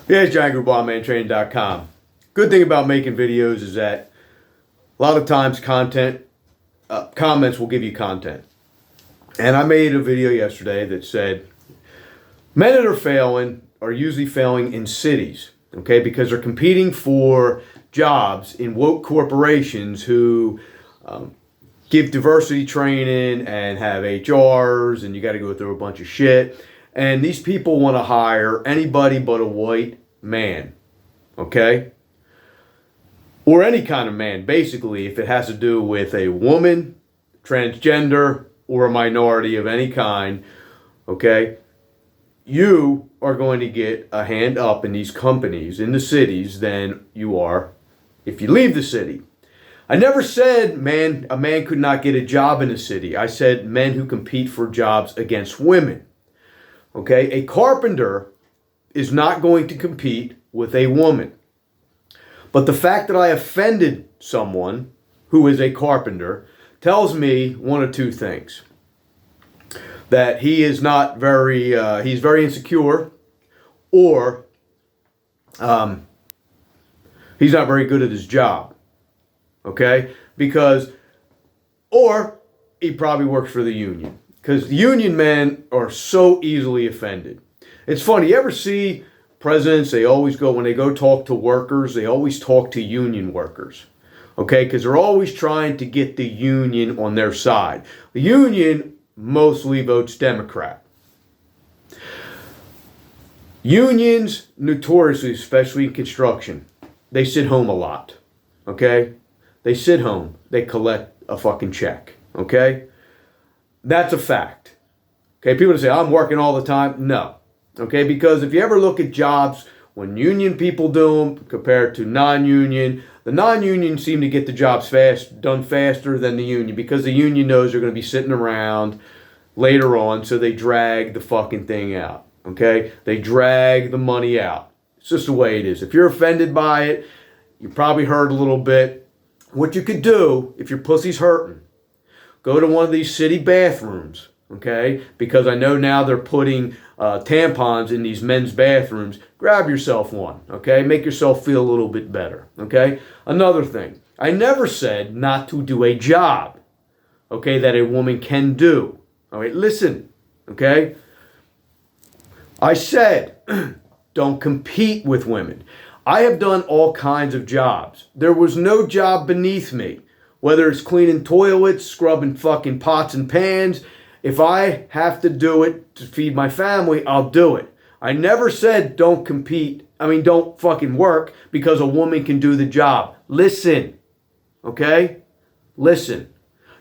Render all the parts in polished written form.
Yeah, it's John Grube, mantraining.com. Good thing about making videos is that a lot of times comments will give you content. And I made a video yesterday that said men that are failing are usually failing in cities, okay, because they're competing for jobs in woke corporations who give diversity training and have HRs, and you got to go through a bunch of shit. And these people want to hire anybody but a white man, okay? Or any kind of man, basically, if it has to do with a woman, transgender, or a minority of any kind, okay? You are going to get a hand up in these companies, in the cities, than you are if you leave the city. I never said a man could not get a job in a city. I said men who compete for jobs against women. Okay, a carpenter is not going to compete with a woman. But the fact that I offended someone who is a carpenter tells me one of two things. That he is not he's very insecure, or he's not very good at his job. Okay? Or he probably works for the union. Because union men are so easily offended. It's funny, you ever see presidents, when they go talk to workers, they always talk to union workers. Okay, because they're always trying to get the union on their side. The union mostly votes Democrat. Unions, notoriously, especially in construction, they sit home a lot. Okay? They sit home. They collect a fucking check. Okay? That's a fact. Okay, people say, I'm working all the time. No. Okay, because if you ever look at jobs when union people do them compared to non-union, the non-union seem to get the jobs done faster than the union because the union knows they're going to be sitting around later on, so they drag the fucking thing out. Okay, they drag the money out. It's just the way it is. If you're offended by it, you probably heard a little bit. What you could do if your pussy's hurting, go to one of these city bathrooms, okay? Because I know now they're putting tampons in these men's bathrooms. Grab yourself one, okay? Make yourself feel a little bit better, okay? Another thing, I never said not to do a job, okay, that a woman can do. All right, listen, okay? I said don't compete with women. I have done all kinds of jobs. There was no job beneath me. Whether it's cleaning toilets, scrubbing fucking pots and pans, if I have to do it to feed my family, I'll do it. I never said don't fucking work because a woman can do the job. Listen, okay? Listen.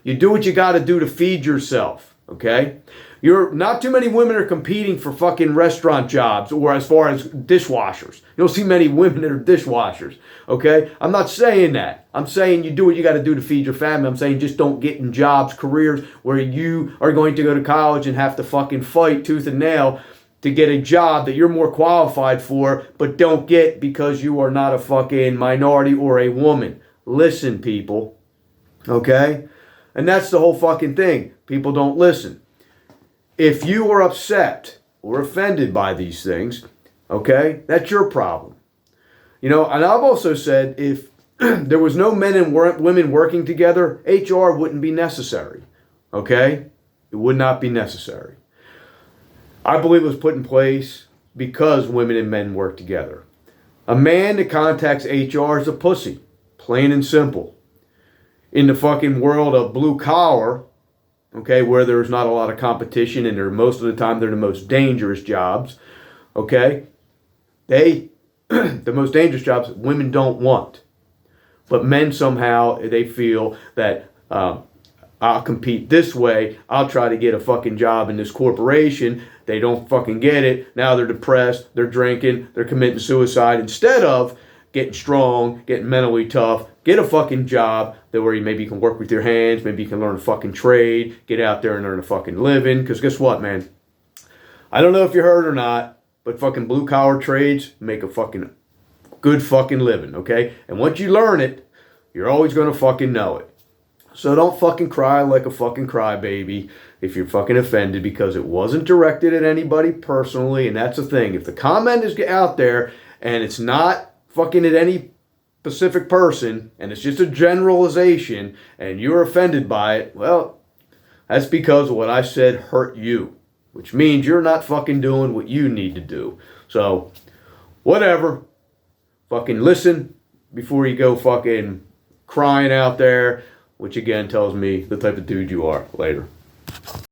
You do what you got to do to feed yourself, okay? Not too many women are competing for fucking restaurant jobs or as far as dishwashers. You don't see many women that are dishwashers, okay? I'm not saying that. I'm saying you do what you got to do to feed your family. I'm saying just don't get in jobs, careers where you are going to go to college and have to fucking fight tooth and nail to get a job that you're more qualified for, but don't get because you are not a fucking minority or a woman. Listen, people, okay? And that's the whole fucking thing. People don't listen. If you are upset or offended by these things, okay, that's your problem. You know, and I've also said if there was no men and women working together, HR wouldn't be necessary, okay? It would not be necessary. I believe it was put in place because women and men work together. A man that contacts HR is a pussy, plain and simple. In the fucking world of blue collar, okay, where there's not a lot of competition and most of the time they're the most dangerous jobs, okay? The most dangerous jobs women don't want. But men somehow, they feel that I'll compete this way, I'll try to get a fucking job in this corporation. They don't fucking get it. Now they're depressed, they're drinking, they're committing suicide. Instead of getting strong, getting mentally tough, get a fucking job where maybe you can work with your hands, maybe you can learn a fucking trade, get out there and earn a fucking living. Because guess what, man? I don't know if you heard or not, but fucking blue collar trades make a fucking good fucking living, okay? And once you learn it, you're always going to fucking know it. So don't fucking cry like a fucking crybaby if you're fucking offended, because it wasn't directed at anybody personally, and that's the thing. If the comment is out there and it's not fucking at any specific person, and it's just a generalization, and you're offended by it, well, that's because what I said hurt you, which means you're not fucking doing what you need to do. So, whatever. Fucking listen before you go fucking crying out there, which again tells me the type of dude you are. Later.